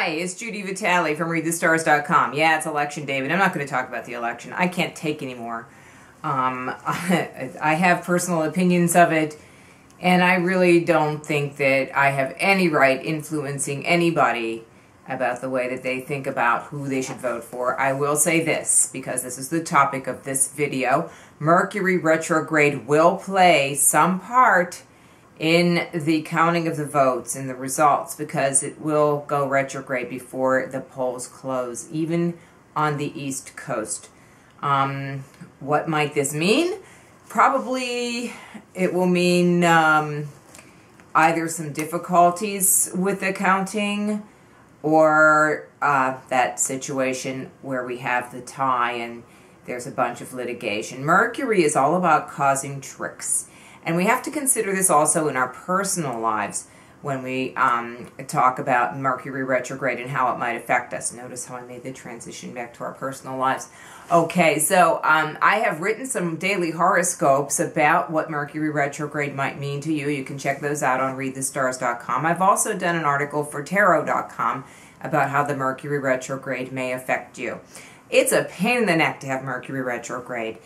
Hi, it's Judy Vitale from ReadTheStars.com. Yeah, it's election day, but I'm not going to talk about the election. I can't take anymore. I have personal opinions of it, and I really don't think that I have any right influencing anybody about the way that they think about who they should vote for. I will say this, because this is the topic of this video. Mercury retrograde will play some part in the counting of the votes and the results, because it will go retrograde before the polls close, even on the East Coast. What might this mean? Probably it will mean either some difficulties with the counting, or that situation where we have the tie and there's a bunch of litigation. Mercury is all about causing tricks. And we have to consider this also in our personal lives when we talk about Mercury retrograde and how it might affect us. Notice how I made the transition back to our personal lives. Okay, so I have written some daily horoscopes about what Mercury retrograde might mean to you. You can check those out on ReadTheStars.com. I've also done an article for Tarot.com about how the Mercury retrograde may affect you. It's a pain in the neck to have Mercury retrograde.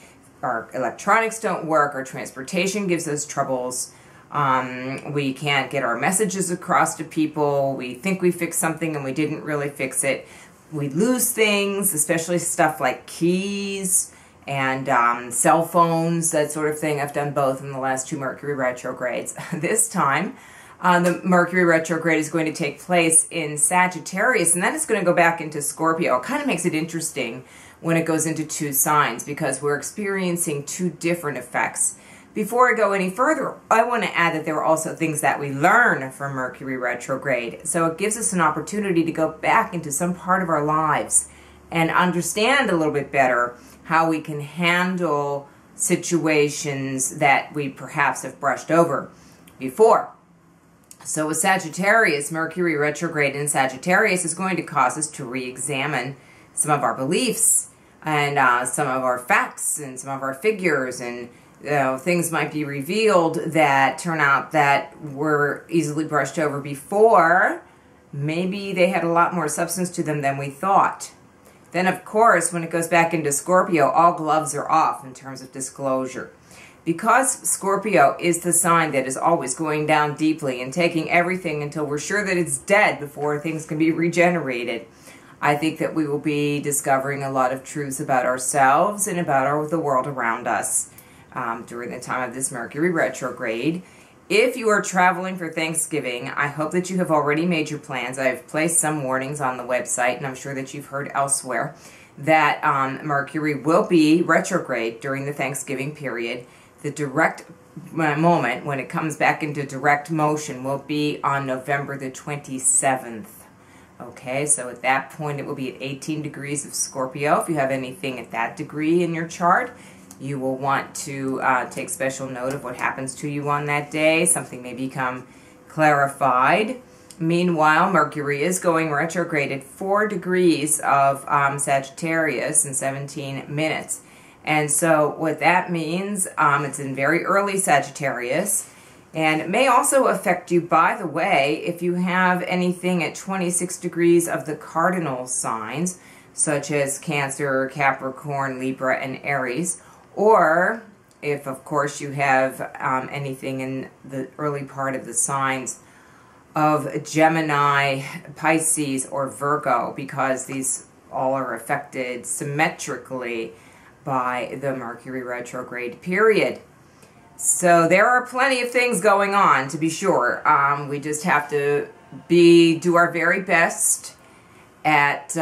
Our electronics don't work, our transportation gives us troubles, we can't get our messages across to people, we think we fixed something and we didn't really fix it. We lose things, especially stuff like keys and cell phones, that sort of thing. I've done both in the last two Mercury retrogrades. This time, the Mercury retrograde is going to take place in Sagittarius, and then it's going to go back into Scorpio. It kind of makes it interesting when it goes into two signs, because we're experiencing two different effects. Before I go any further, I want to add that there are also things that we learn from Mercury retrograde. So it gives us an opportunity to go back into some part of our lives and understand a little bit better how we can handle situations that we perhaps have brushed over before. So with Sagittarius, Mercury retrograde in Sagittarius is going to cause us to re-examine some of our beliefs and some of our facts and some of our figures, and things might be revealed that turn out that were easily brushed over before. Maybe they had a lot more substance to them than we thought. Then, of course, when it goes back into Scorpio, all gloves are off in terms of disclosure. Because Scorpio is the sign that is always going down deeply and taking everything until we're sure that it's dead before things can be regenerated, I think that we will be discovering a lot of truths about ourselves and about the world around us during the time of this Mercury retrograde. If you are traveling for Thanksgiving, I hope that you have already made your plans. I've placed some warnings on the website, and I'm sure that you've heard elsewhere that Mercury will be retrograde during the Thanksgiving period. The direct moment when it comes back into direct motion will be on November the 27th. Okay, so at that point it will be at 18 degrees of Scorpio. If you have anything at that degree in your chart, you will want to take special note of what happens to you on that day. Something may become clarified. Meanwhile, Mercury is going retrograde at 4 degrees of Sagittarius in 17 minutes. And so what that means, it's in very early Sagittarius. And it may also affect you, by the way, if you have anything at 26 degrees of the cardinal signs, such as Cancer, Capricorn, Libra, and Aries, or if, of course, you have anything in the early part of the signs of Gemini, Pisces, or Virgo, because these all are affected symmetrically by the Mercury retrograde period. So there are plenty of things going on, to be sure. We just have to do our very best at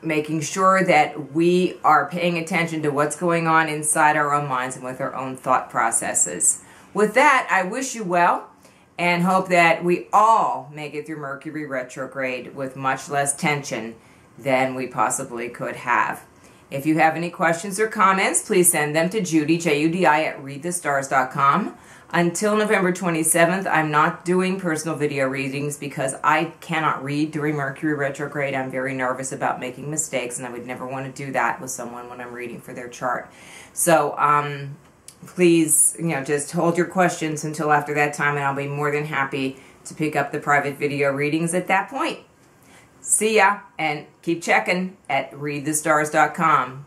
making sure that we are paying attention to what's going on inside our own minds and with our own thought processes. With that, I wish you well and hope that we all make it through Mercury retrograde with much less tension than we possibly could have. If you have any questions or comments, please send them to Judy, J-U-D-I, at ReadTheStars.com. Until November 27th, I'm not doing personal video readings because I cannot read during Mercury retrograde. I'm very nervous about making mistakes, and I would never want to do that with someone when I'm reading for their chart. So please, just hold your questions until after that time, and I'll be more than happy to pick up the private video readings at that point. See ya, and keep checking at readthestars.com.